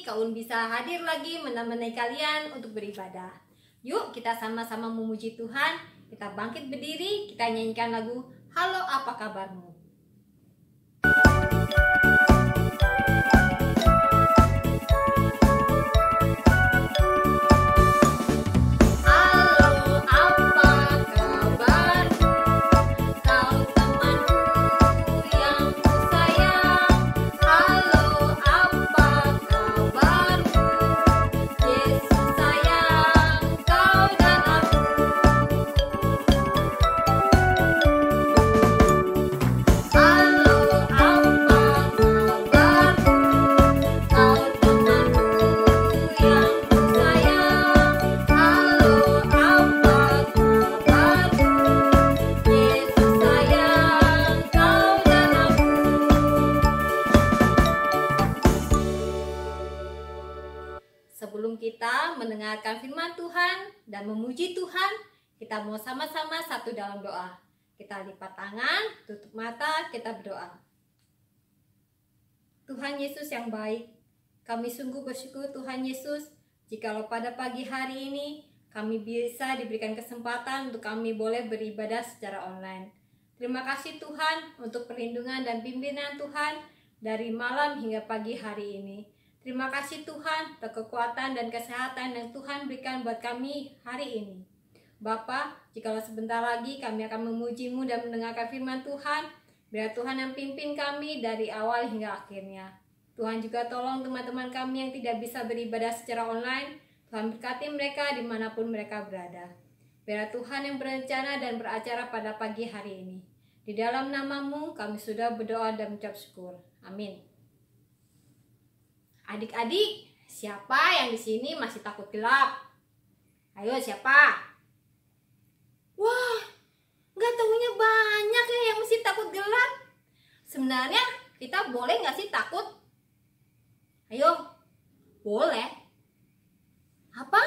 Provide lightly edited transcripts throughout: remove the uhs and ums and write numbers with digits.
Kaun bisa hadir lagi menemani kalian untuk beribadah. Yuk kita sama-sama memuji Tuhan. Kita bangkit berdiri, kita nyanyikan lagu Halo Apa Kabarmu. Sebelum kita mendengarkan firman Tuhan dan memuji Tuhan, kita mau sama-sama satu dalam doa. Kita lipat tangan, tutup mata, kita berdoa. Tuhan Yesus yang baik, kami sungguh bersyukur Tuhan Yesus, jikalau pada pagi hari ini kami bisa diberikan kesempatan untuk kami boleh beribadah secara online. Terima kasih Tuhan untuk perlindungan dan pimpinan Tuhan dari malam hingga pagi hari ini. Terima kasih Tuhan untuk kekuatan dan kesehatan yang Tuhan berikan buat kami hari ini. Bapa, jikalau sebentar lagi kami akan memuji-Mu dan mendengarkan firman Tuhan, biar Tuhan yang pimpin kami dari awal hingga akhirnya. Tuhan juga tolong teman-teman kami yang tidak bisa beribadah secara online. Tuhan berkati mereka dimanapun mereka berada. Biar Tuhan yang berencana dan beracara pada pagi hari ini. Di dalam nama-Mu kami sudah berdoa dan mengucap syukur. Amin. Adik-adik, siapa yang di sini masih takut gelap? Ayo, siapa? Wah, nggak taunya banyak ya yang masih takut gelap. Sebenarnya kita boleh nggak sih takut? Ayo, boleh. Apa?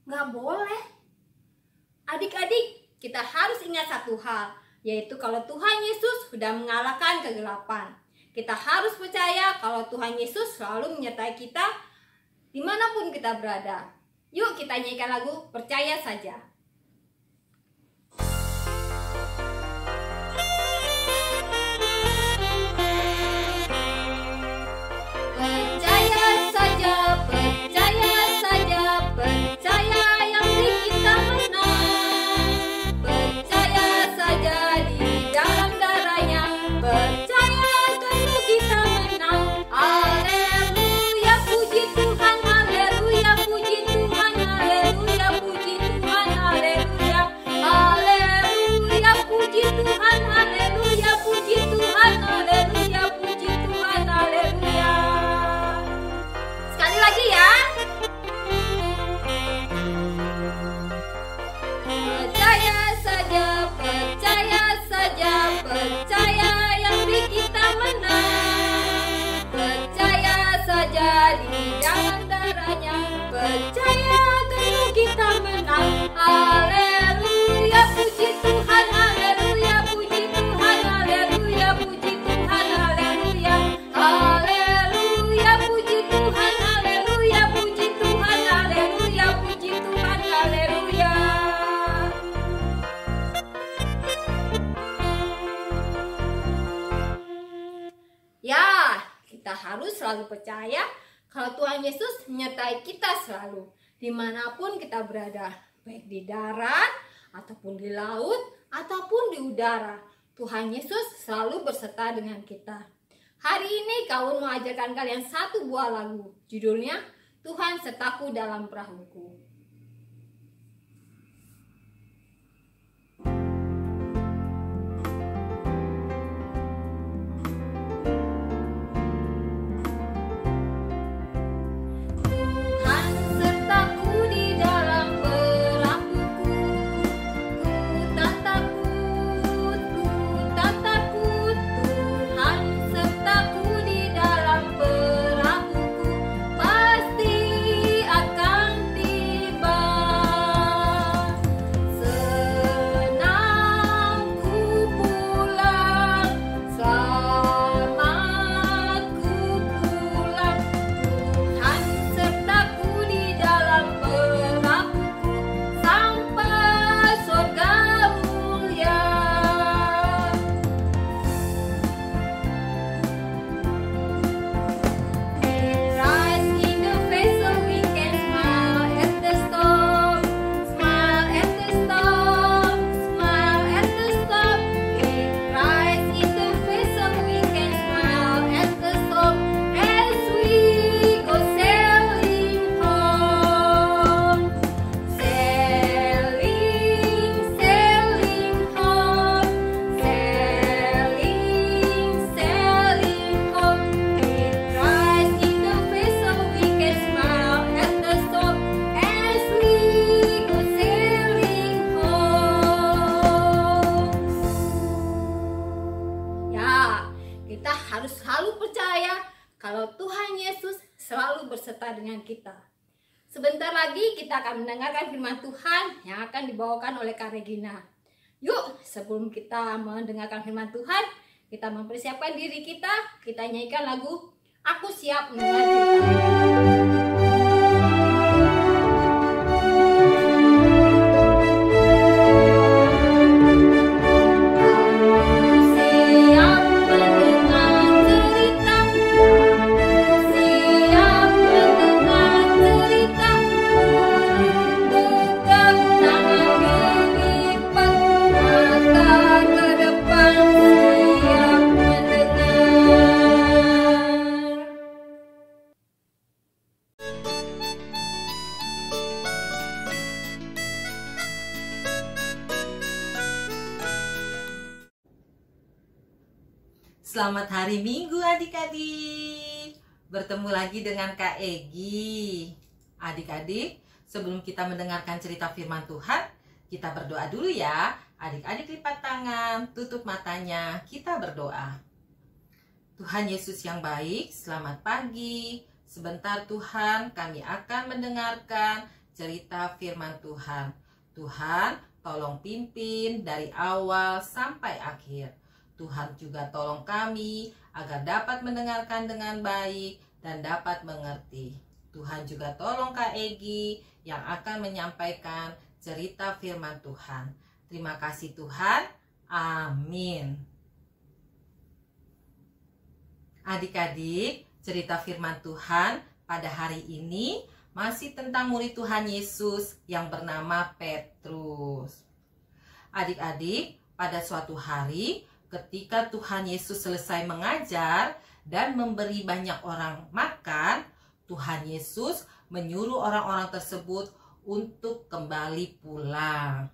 Nggak boleh. Adik-adik, kita harus ingat satu hal, yaitu kalau Tuhan Yesus sudah mengalahkan kegelapan. Kita harus percaya kalau Tuhan Yesus selalu menyertai kita dimanapun kita berada. Yuk kita nyanyikan lagu Percaya Saja. Percaya saja, percaya saja, percaya yang di kita menang. Percaya saja di dalam darahnya, percaya kita menang. Haleluya, puji Tuhan, haleluya, puji Tuhan, haleluya, puji Tuhan, haleluya. Haleluya, puji Tuhan, haleluya, puji Tuhan, haleluya, puji Tuhan, haleluya. Sekali lagi ya. Percaya saja, percaya saja, percaya yang di kita menang. Percaya saja di dalam darahnya, percaya tentu kita menang. Haleluya, puji Tuhan, haleluya, puji Tuhan, haleluya, puji Tuhan, haleluya. Haleluya, puji Tuhan, haleluya, puji Tuhan, haleluya, puji Tuhan, haleluya. Ya, kita harus selalu percaya kalau Tuhan Yesus menyertai kita selalu, dimanapun kita berada, baik di darat, ataupun di laut, ataupun di udara. Tuhan Yesus selalu berserta dengan kita. Hari ini Kaun mau ajarkan kalian satu buah lagu, judulnya Tuhan Sertaku Dalam Perahuku. Pasti akan harus selalu percaya kalau Tuhan Yesus selalu berserta dengan kita. Sebentar lagi kita akan mendengarkan firman Tuhan yang akan dibawakan oleh Kak Regina. Yuk, sebelum kita mendengarkan firman Tuhan, kita mempersiapkan diri kita nyanyikan lagu Aku Siap Mendengar Cerita. Selamat hari Minggu adik-adik. Bertemu lagi dengan Kak Egi. Adik-adik, sebelum kita mendengarkan cerita firman Tuhan, kita berdoa dulu ya. Adik-adik lipat tangan, tutup matanya, kita berdoa. Tuhan Yesus yang baik, selamat pagi. Sebentar Tuhan, kami akan mendengarkan cerita firman Tuhan. Tuhan, tolong pimpin dari awal sampai akhir. Tuhan juga tolong kami agar dapat mendengarkan dengan baik dan dapat mengerti. Tuhan juga tolong Kak Egi yang akan menyampaikan cerita firman Tuhan. Terima kasih Tuhan. Amin. Adik-adik, cerita firman Tuhan pada hari ini masih tentang murid Tuhan Yesus yang bernama Petrus. Adik-adik, pada suatu hari ketika Tuhan Yesus selesai mengajar dan memberi banyak orang makan, Tuhan Yesus menyuruh orang-orang tersebut untuk kembali pulang.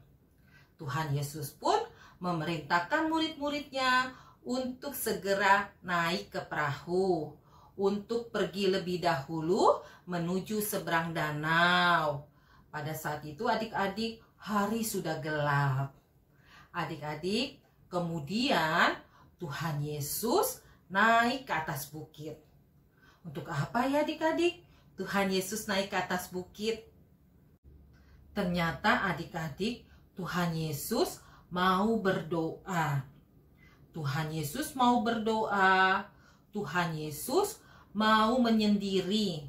Tuhan Yesus pun memerintahkan murid-muridnya untuk segera naik ke perahu, untuk pergi lebih dahulu menuju seberang danau. Pada saat itu adik-adik, hari sudah gelap. Adik-adik, kemudian Tuhan Yesus naik ke atas bukit. Untuk apa ya adik-adik? Tuhan Yesus naik ke atas bukit. Ternyata adik-adik, Tuhan Yesus mau berdoa. Tuhan Yesus mau berdoa. Tuhan Yesus mau menyendiri.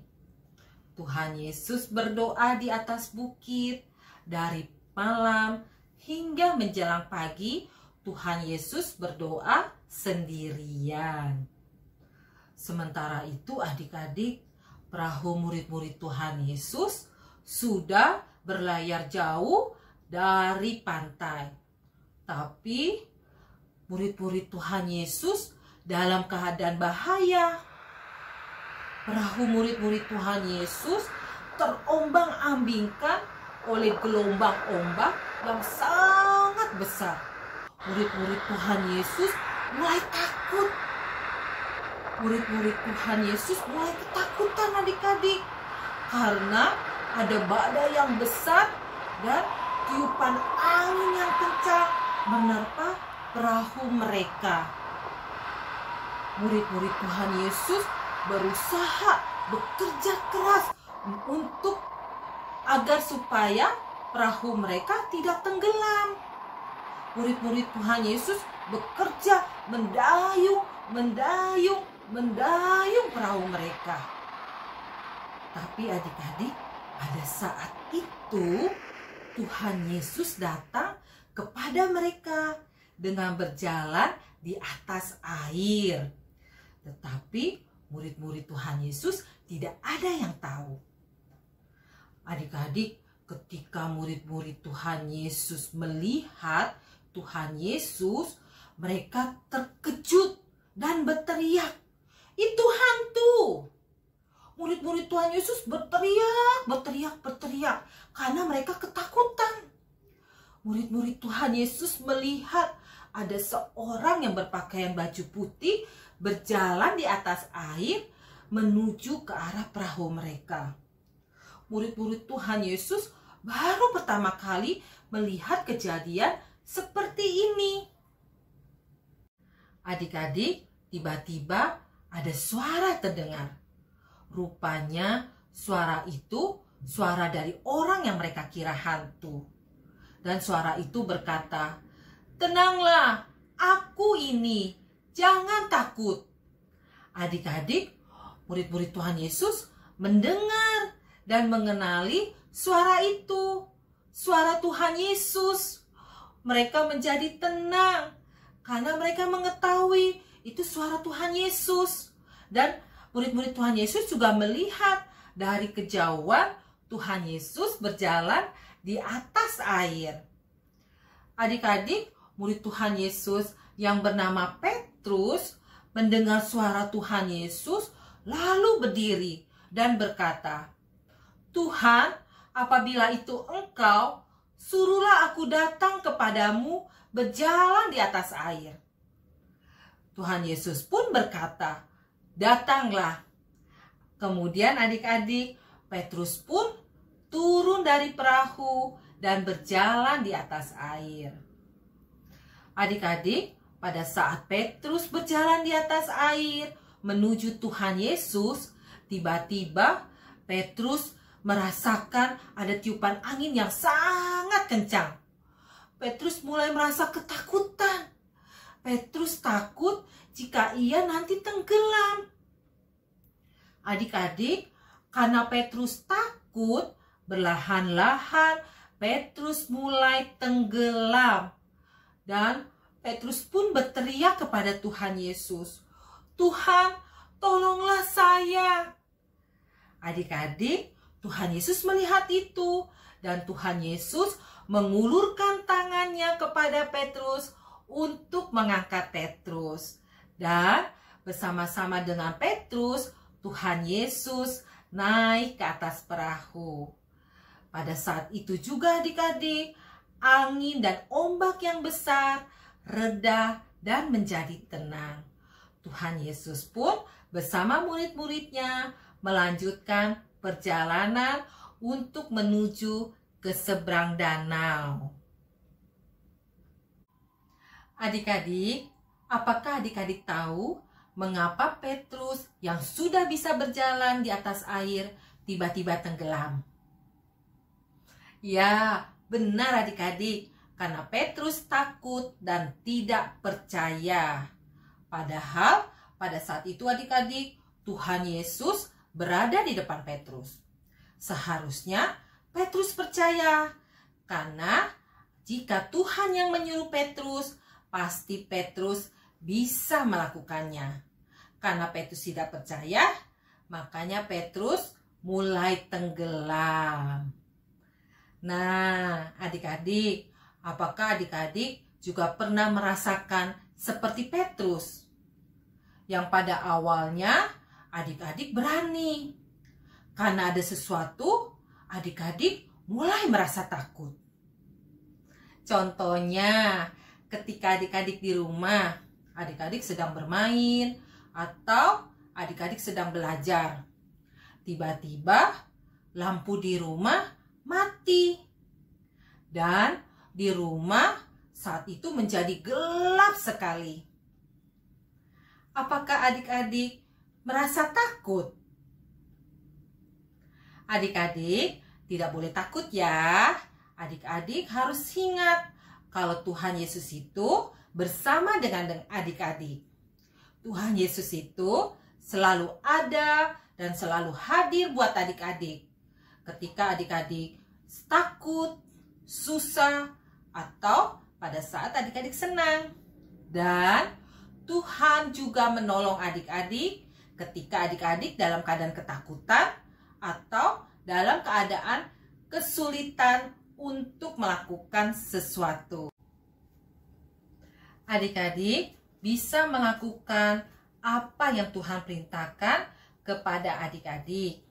Tuhan Yesus berdoa di atas bukit dari malam hingga menjelang pagi. Tuhan Yesus berdoa sendirian. Sementara itu adik-adik, perahu murid-murid Tuhan Yesus sudah berlayar jauh dari pantai. Tapi murid-murid Tuhan Yesus dalam keadaan bahaya. Perahu murid-murid Tuhan Yesus terombang-ambingkan oleh gelombang ombak yang sangat besar. Murid-murid Tuhan Yesus mulai takut. Murid-murid Tuhan Yesus mulai ketakutan adik-adik. Karena ada badai yang besar dan tiupan angin yang kencang menerpa perahu mereka. Murid-murid Tuhan Yesus berusaha bekerja keras untuk agar supaya perahu mereka tidak tenggelam. Murid-murid Tuhan Yesus bekerja mendayung perahu mereka. Tapi adik-adik, pada saat itu Tuhan Yesus datang kepada mereka dengan berjalan di atas air. Tetapi murid-murid Tuhan Yesus tidak ada yang tahu. Adik-adik, ketika murid-murid Tuhan Yesus melihat Tuhan Yesus, mereka terkejut dan berteriak, "Itu hantu!" Murid-murid Tuhan Yesus berteriak karena mereka ketakutan. Murid-murid Tuhan Yesus melihat ada seorang yang berpakaian baju putih berjalan di atas air menuju ke arah perahu mereka. Murid-murid Tuhan Yesus baru pertama kali melihat kejadian seperti ini. Adik-adik, tiba-tiba ada suara terdengar. Rupanya suara itu suara dari orang yang mereka kira hantu. Dan suara itu berkata, "Tenanglah, aku ini, jangan takut." Adik-adik, murid-murid Tuhan Yesus mendengar dan mengenali suara itu. Suara Tuhan Yesus. Mereka menjadi tenang karena mereka mengetahui itu suara Tuhan Yesus. Dan murid-murid Tuhan Yesus juga melihat dari kejauhan Tuhan Yesus berjalan di atas air. Adik-adik, murid Tuhan Yesus yang bernama Petrus mendengar suara Tuhan Yesus lalu berdiri dan berkata, "Tuhan, apabila itu Engkau, suruhlah aku datang kepadamu berjalan di atas air." Tuhan Yesus pun berkata, "Datanglah." Kemudian adik-adik, Petrus pun turun dari perahu dan berjalan di atas air. Adik-adik, pada saat Petrus berjalan di atas air menuju Tuhan Yesus, tiba-tiba Petrus merasakan ada tiupan angin yang sangat kencang. Petrus mulai merasa ketakutan. Petrus takut jika ia nanti tenggelam. Adik-adik, karena Petrus takut, berlahan-lahan Petrus mulai tenggelam. Dan Petrus pun berteriak kepada Tuhan Yesus, "Tuhan, tolonglah saya." Adik-adik, Tuhan Yesus melihat itu dan Tuhan Yesus mengulurkan tangannya kepada Petrus untuk mengangkat Petrus. Dan bersama-sama dengan Petrus, Tuhan Yesus naik ke atas perahu. Pada saat itu juga adik-adik, angin dan ombak yang besar reda dan menjadi tenang. Tuhan Yesus pun bersama murid-muridnya melanjutkan perjalanan untuk menuju ke seberang danau. Adik-adik, apakah adik-adik tahu mengapa Petrus yang sudah bisa berjalan di atas air tiba-tiba tenggelam? Ya, benar adik-adik, karena Petrus takut dan tidak percaya. Padahal pada saat itu adik-adik, Tuhan Yesus berada di depan Petrus. Seharusnya Petrus percaya, karena jika Tuhan yang menyuruh Petrus, pasti Petrus bisa melakukannya. Karena Petrus tidak percaya, makanya Petrus mulai tenggelam. Nah, adik-adik, apakah adik-adik juga pernah merasakan seperti Petrus? Yang pada awalnya adik-adik berani. Karena ada sesuatu, adik-adik mulai merasa takut. Contohnya, ketika adik-adik di rumah, adik-adik sedang bermain atau adik-adik sedang belajar. Tiba-tiba lampu di rumah mati. Dan di rumah saat itu menjadi gelap sekali. Apakah adik-adik merasa takut? Adik-adik tidak boleh takut ya. Adik-adik harus ingat kalau Tuhan Yesus itu bersama dengan adik-adik. Tuhan Yesus itu selalu ada dan selalu hadir buat adik-adik. Ketika adik-adik takut, susah, atau pada saat adik-adik senang. Dan Tuhan juga menolong adik-adik ketika adik-adik dalam keadaan ketakutan atau dalam keadaan kesulitan untuk melakukan sesuatu. Adik-adik bisa melakukan apa yang Tuhan perintahkan kepada adik-adik.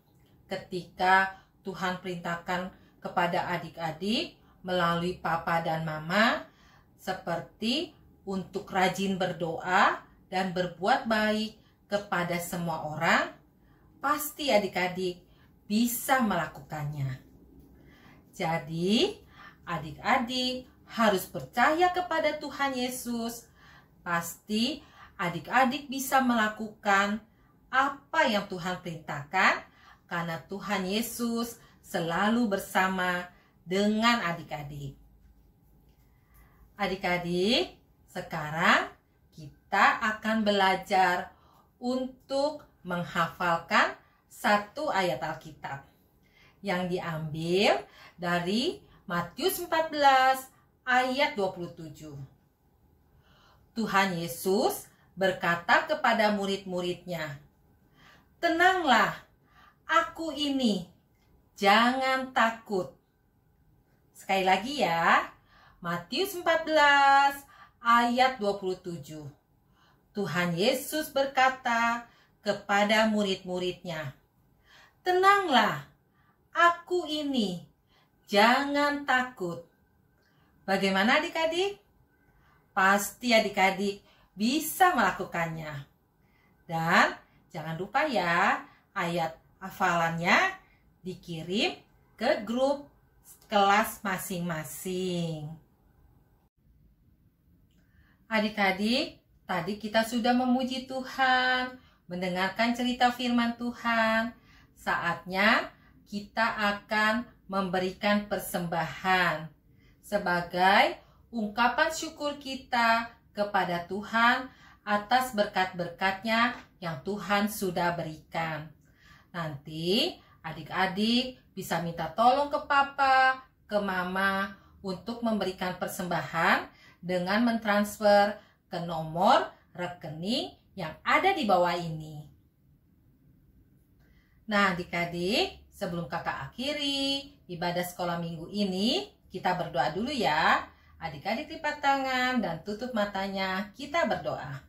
Ketika Tuhan perintahkan kepada adik-adik melalui papa dan mama, seperti untuk rajin berdoa dan berbuat baik kepada semua orang, pasti adik-adik bisa melakukannya. Jadi, adik-adik harus percaya kepada Tuhan Yesus. Pasti adik-adik bisa melakukan apa yang Tuhan perintahkan karena Tuhan Yesus selalu bersama dengan adik-adik. Adik-adik, sekarang kita akan belajar untuk menghafalkan satu ayat Alkitab yang diambil dari Matius 14 ayat 27. Tuhan Yesus berkata kepada murid-muridnya, "Tenanglah, aku ini, jangan takut." Sekali lagi ya, Matius 14 ayat 27. Tuhan Yesus berkata kepada murid-muridnya, "Tenanglah, aku ini, jangan takut." Bagaimana adik-adik? Pasti adik-adik bisa melakukannya. Dan jangan lupa ya, ayat hafalannya dikirim ke grup kelas masing-masing. Adik-adik, tadi kita sudah memuji Tuhan, mendengarkan cerita firman Tuhan. Saatnya kita akan memberikan persembahan sebagai ungkapan syukur kita kepada Tuhan atas berkat-berkat-Nya yang Tuhan sudah berikan. Nanti adik-adik bisa minta tolong ke papa, ke mama untuk memberikan persembahan dengan mentransfer ke nomor rekening yang ada di bawah ini. Nah, adik-adik, sebelum kakak akhiri ibadah sekolah minggu ini, kita berdoa dulu ya. Adik-adik lipat tangan dan tutup matanya, kita berdoa.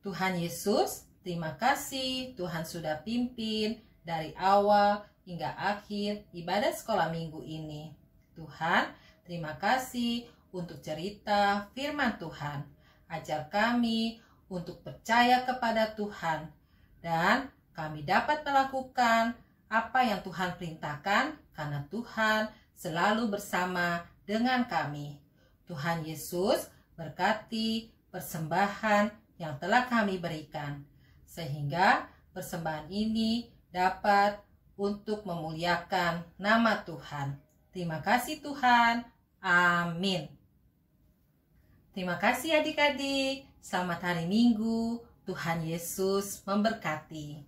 Tuhan Yesus, terima kasih Tuhan sudah pimpin dari awal hingga akhir ibadah sekolah minggu ini. Tuhan, terima kasih untuk cerita firman Tuhan. Ajar kami untuk percaya kepada Tuhan dan kami dapat melakukan apa yang Tuhan perintahkan karena Tuhan selalu bersama dengan kami. Tuhan Yesus berkati persembahan yang telah kami berikan sehingga persembahan ini dapat untuk memuliakan nama Tuhan. Terima kasih Tuhan. Amin. Terima kasih adik-adik. Selamat hari Minggu. Tuhan Yesus memberkati.